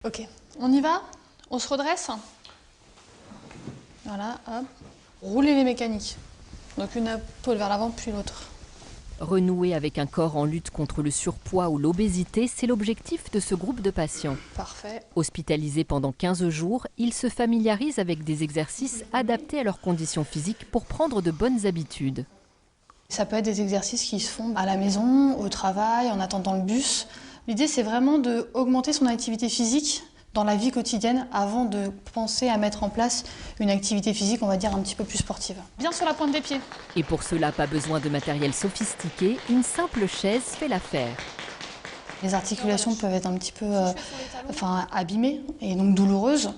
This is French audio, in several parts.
Ok, on y va? On se redresse? Voilà, hop. Roulez les mécaniques. Donc une épaule vers l'avant, puis l'autre. Renouer avec un corps en lutte contre le surpoids ou l'obésité, c'est l'objectif de ce groupe de patients. Parfait. Hospitalisés pendant 15 jours, ils se familiarisent avec des exercices adaptés à leurs conditions physiques pour prendre de bonnes habitudes. Ça peut être des exercices qui se font à la maison, au travail, en attendant le bus. L'idée, c'est vraiment d'augmenter son activité physique dans la vie quotidienne avant de penser à mettre en place une activité physique, on va dire, un petit peu plus sportive. Bien sur la pointe des pieds. Et pour cela, pas besoin de matériel sophistiqué, une simple chaise fait l'affaire. Les articulations peuvent être un petit peu abîmées et donc douloureuses.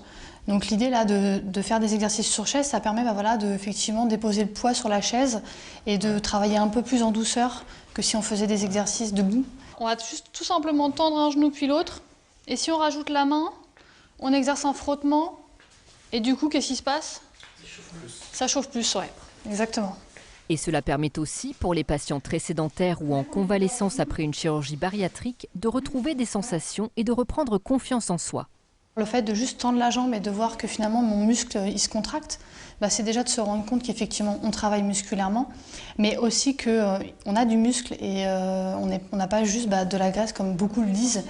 Donc l'idée là de faire des exercices sur chaise, ça permet de effectivement déposer le poids sur la chaise et de travailler un peu plus en douceur que si on faisait des exercices debout. On va juste tout simplement tendre un genou puis l'autre. Et si on rajoute la main, on exerce un frottement. Et du coup, qu'est-ce qui se passe? Ça chauffe plus, ouais. Exactement. Et cela permet aussi, pour les patients très sédentaires ou en convalescence après une chirurgie bariatrique, de retrouver des sensations et de reprendre confiance en soi. Le fait de juste tendre la jambe et de voir que finalement mon muscle il se contracte, c'est déjà de se rendre compte qu'effectivement on travaille musculairement, mais aussi qu'on a du muscle et on n'a pas juste de la graisse comme beaucoup le disent.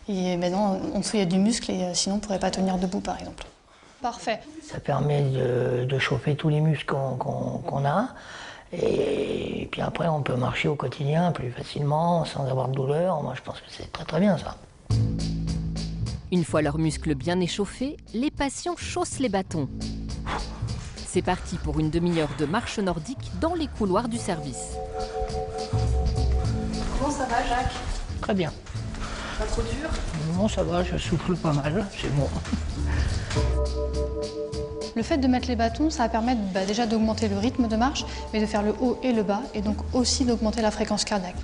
Et non, en dessous il y a du muscle et sinon on ne pourrait pas tenir debout par exemple. Parfait. Ça permet de chauffer tous les muscles qu'on a. Et puis après on peut marcher au quotidien plus facilement, sans avoir de douleur. Moi je pense que c'est très très bien ça. Une fois leurs muscles bien échauffés, les patients chaussent les bâtons. C'est parti pour une demi-heure de marche nordique dans les couloirs du service. Comment ça va, Jacques? Très bien. Pas trop dur? Non, ça va, je souffle pas mal, c'est bon. Le fait de mettre les bâtons, ça va permettre déjà d'augmenter le rythme de marche, mais de faire le haut et le bas, et donc aussi d'augmenter la fréquence cardiaque.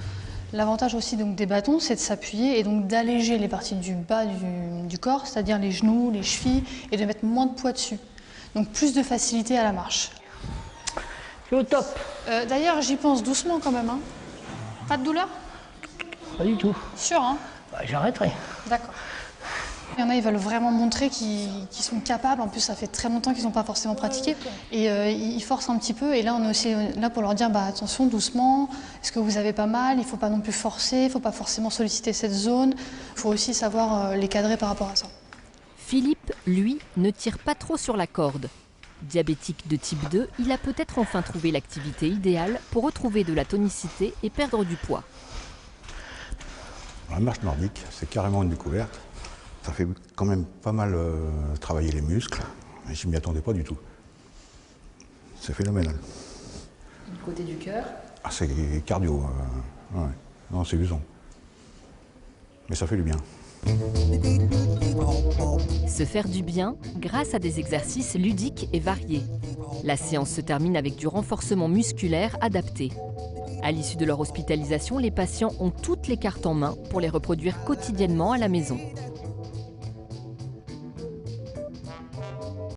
L'avantage aussi des bâtons, c'est de s'appuyer et donc d'alléger les parties du bas du corps, c'est-à-dire les genoux, les chevilles, et de mettre moins de poids dessus. Donc plus de facilité à la marche. C'est au top. D'ailleurs, j'y pense doucement quand même. Hein. Pas de douleur? Pas du tout. Sûr, hein? J'arrêterai. D'accord. Il y en a, ils veulent vraiment montrer qu'ils sont capables. En plus, ça fait très longtemps qu'ils n'ont pas forcément pratiqué. Et ils forcent un petit peu. Et là, on est aussi là pour leur dire attention, doucement. Est-ce que vous avez pas mal? Il ne faut pas non plus forcer. Il ne faut pas forcément solliciter cette zone. Il faut aussi savoir les cadrer par rapport à ça. Philippe, lui, ne tire pas trop sur la corde. Diabétique de type 2, il a peut-être enfin trouvé l'activité idéale pour retrouver de la tonicité et perdre du poids. La marche nordique, c'est carrément une découverte. Ça fait quand même pas mal travailler les muscles, mais je ne m'y attendais pas du tout. C'est phénoménal. Du côté du cœur? C'est cardio. Ouais. Non, c'est usant. Mais ça fait du bien. Se faire du bien grâce à des exercices ludiques et variés. La séance se termine avec du renforcement musculaire adapté. À l'issue de leur hospitalisation, les patients ont toutes les cartes en main pour les reproduire quotidiennement à la maison.